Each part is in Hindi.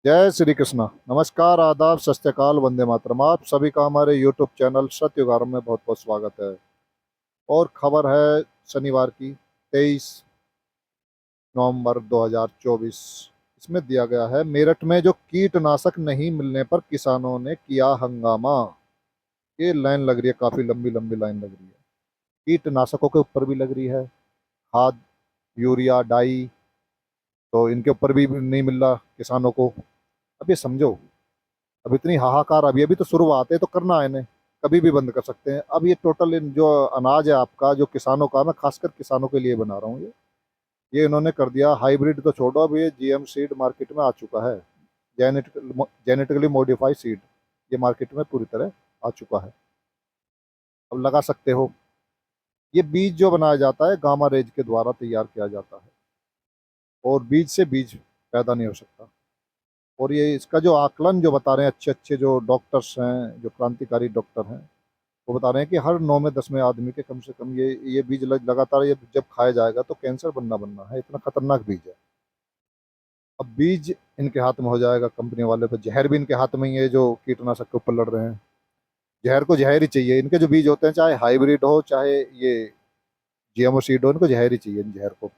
जय श्री कृष्ण। नमस्कार, आदाब, सत श्री अकाल, वंदे मातरम। आप सभी का हमारे यूट्यूब चैनल सत्युगारम में बहुत बहुत स्वागत है। और खबर है शनिवार की 23 नवंबर 2024। इसमें दिया गया है, मेरठ में जो कीटनाशक नहीं मिलने पर किसानों ने किया हंगामा। ये लाइन लग रही है, काफी लंबी लंबी लाइन लग रही है। कीटनाशकों के ऊपर भी लग रही है, खाद, यूरिया, डाई, तो इनके ऊपर भी नहीं मिल रहा किसानों को। अब ये समझो, अब इतनी हाहाकार, अभी अभी तो शुरुआत है, तो करना है इन्हें, कभी भी बंद कर सकते हैं। अब ये टोटल जो अनाज है आपका, जो किसानों का, मैं खासकर किसानों के लिए बना रहा हूँ ये इन्होंने कर दिया। हाइब्रिड तो छोड़ो, अब ये जीएम सीड मार्केट में आ चुका है। जेनेटिकली मॉडिफाइड सीड ये मार्केट में पूरी तरह आ चुका है। अब लगा सकते हो। ये बीज जो बनाया जाता है गामा रेज के द्वारा तैयार किया जाता है, और बीज से बीज पैदा नहीं हो सकता। और ये इसका जो आकलन जो बता रहे हैं अच्छे अच्छे जो डॉक्टर्स हैं, जो क्रांतिकारी डॉक्टर हैं, वो बता रहे हैं कि हर 9 में 10 में आदमी के कम से कम ये बीज लगातार ये जब खाया जाएगा तो कैंसर बनना बनना है, इतना खतरनाक बीज है। अब बीज इनके हाथ में हो जाएगा, कंपनी वाले, पर जहर भी इनके हाथ में ही है जो कीटनाशक के ऊपर लड़ रहे हैं। जहर को जहर ही चाहिए, इनके जो बीज होते हैं, चाहे हाइब्रिड हो चाहे ये जीएमओ सीड हो, इनको जहर ही चाहिए। इन जहर को,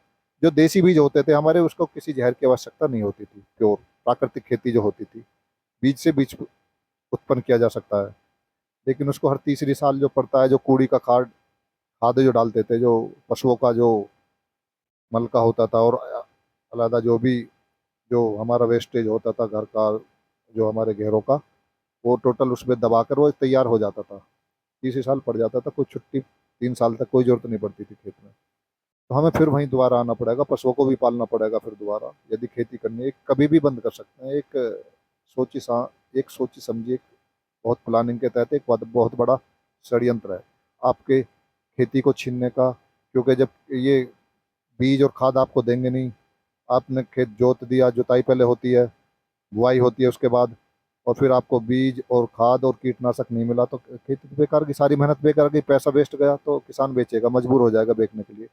जो देसी बीज होते थे हमारे, उसको किसी जहर की आवश्यकता नहीं होती थी। प्योर प्राकृतिक खेती जो होती थी, बीज से बीज उत्पन्न किया जा सकता है। लेकिन उसको हर तीसरी साल जो पड़ता है, जो कूड़ी का खाद खाद जो डालते थे, जो पशुओं का जो मल का होता था, और अलग जो भी जो हमारा वेस्टेज होता था घर का, जो हमारे घेरों का, वो टोटल उसमें दबाकर वो तैयार हो जाता था। तीसरे साल पड़ जाता था, कोई छुट्टी 3 साल तक कोई जरूरत नहीं पड़ती थी खेत में। तो हमें फिर वहीं दोबारा आना पड़ेगा, पशुओं को भी पालना पड़ेगा फिर दोबारा, यदि खेती करनी है। कभी भी बंद कर सकते हैं। सोची सा एक सोची समझी, एक बहुत प्लानिंग के तहत एक बहुत बड़ा षड्यंत्र है आपके खेती को छीनने का। क्योंकि जब ये बीज और खाद आपको देंगे नहीं, आपने खेत जोत दिया, जुताई पहले होती है, बुआई होती है उसके बाद, और फिर आपको बीज और खाद और कीटनाशक नहीं मिला, तो खेती तो बेकार की, सारी मेहनत बेकार गई, पैसा वेस्ट गया, तो किसान बेचेगा, मजबूर हो जाएगा बेचने के लिए।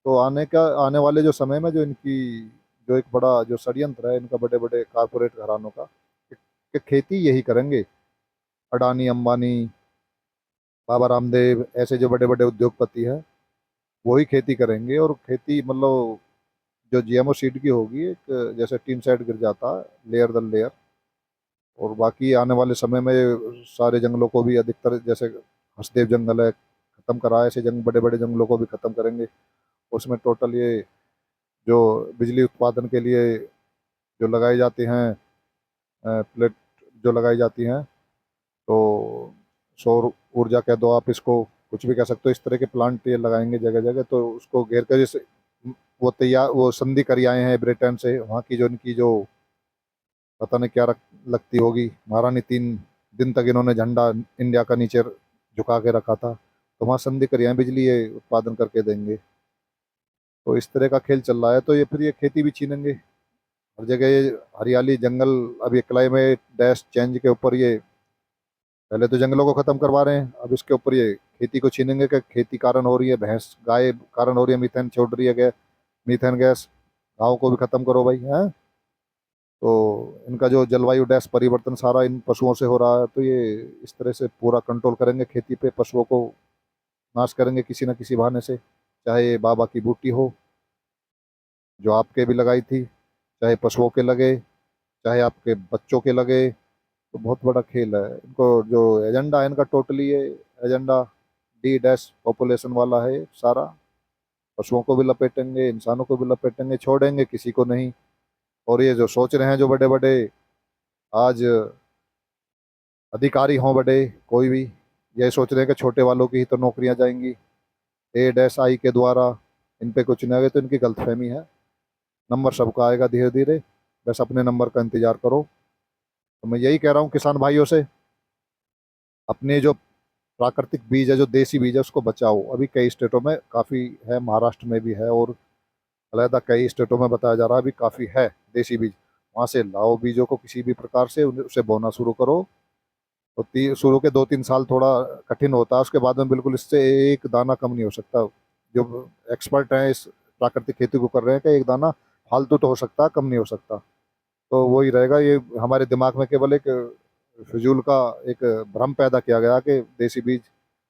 तो आने वाले जो समय में जो इनकी जो एक बड़ा जो षड्यंत्र है इनका, बड़े बड़े कारपोरेट घरानों का, कि खेती यही करेंगे। अडानी, अंबानी, बाबा रामदेव, ऐसे जो बड़े बड़े उद्योगपति हैं, वही खेती करेंगे। और खेती मतलब जो जीएमओ सीड की होगी, एक जैसे टीन शेड गिर जाता है लेयर दर लेयर। और बाकी आने वाले समय में सारे जंगलों को भी, अधिकतर जैसे हसदेव जंगल है, खत्म करा है, ऐसे बड़े बड़े जंगलों को भी खत्म करेंगे। उसमें टोटल ये जो बिजली उत्पादन के लिए जो लगाई जाती हैं, प्लेट जो लगाई जाती हैं, तो सौर ऊर्जा कह दो आप इसको, कुछ भी कह सकते हो, इस तरह के प्लांट ये लगाएंगे जगह जगह। तो उसको घेर कर, जैसे वो संधि करी आए हैं ब्रिटेन से, वहाँ की जो इनकी जो पता नहीं क्या लगती होगी महारानी, 3 दिन तक इन्होंने झंडा इंडिया का नीचे झुका के रखा था, तो वहाँ संधि करी आए, बिजली ये उत्पादन करके देंगे। तो इस तरह का खेल चल रहा है। तो ये फिर ये खेती भी छीनेंगे हर जगह, ये हरियाली जंगल। अब ये क्लाइमेट डैश चेंज के ऊपर ये पहले तो जंगलों को खत्म करवा रहे हैं, अब इसके ऊपर ये खेती को छीनेंगे। कि खेती कारण हो रही है, भैंस गाय कारण हो रही है, मीथेन छोड़ रही है, मीथेन गैस, गाँव को भी खत्म करो भाई, हैं। तो इनका जो जलवायु डैश परिवर्तन सारा इन पशुओं से हो रहा है, तो ये इस तरह से पूरा कंट्रोल करेंगे खेती पे, पशुओं को नाश करेंगे किसी न किसी बहाने से। चाहे ये बाबा की बूटी हो जो आपके भी लगाई थी, चाहे पशुओं के लगे, चाहे आपके बच्चों के लगे, तो बहुत बड़ा खेल है। इनको जो एजेंडा है इनका, टोटली ये एजेंडा डी डैश पॉपुलेशन वाला है सारा। पशुओं को भी लपेटेंगे, इंसानों को भी लपेटेंगे, छोड़ेंगे किसी को नहीं। और ये जो सोच रहे हैं जो बड़े बड़े आज अधिकारी हों बड़े, कोई भी ये सोच रहे हैं कि छोटे वालों की ही तो नौकरियां जाएंगी ए डैश आई के द्वारा, इन पे कुछ नहीं आगे, तो इनकी गलतफहमी है। नंबर सबका आएगा धीरे धीरे, बस अपने नंबर का इंतजार करो। तो मैं यही कह रहा हूँ किसान भाइयों से, अपने जो प्राकृतिक बीज है, जो देसी बीज है, उसको बचाओ। अभी कई स्टेटों में काफ़ी है, महाराष्ट्र में भी है, और अलहदा कई स्टेटों में बताया जा रहा है अभी काफ़ी है देसी बीज। वहाँ से लाओ बीजों को, किसी भी प्रकार से उसे बोना शुरू करो। तो शुरू के 2-3 साल थोड़ा कठिन होता है, उसके बाद में बिल्कुल इससे एक दाना कम नहीं हो सकता। जो एक्सपर्ट हैं इस प्राकृतिक खेती को कर रहे हैं कि एक दाना फालतू तो हो सकता है, कम नहीं हो सकता। तो वही रहेगा। ये हमारे दिमाग में केवल एक फिजूल का एक भ्रम पैदा किया गया कि देसी बीज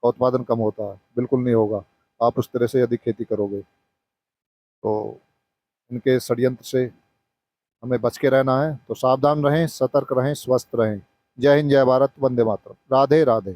का उत्पादन कम होता है। बिल्कुल नहीं होगा। आप उस तरह से यदि खेती करोगे तो इनके षड्यंत्र से हमें बच के रहना है। तो सावधान रहें, सतर्क रहें, स्वस्थ रहें। जय हिंद, जय भारत, वंदे मातरम, राधे राधे।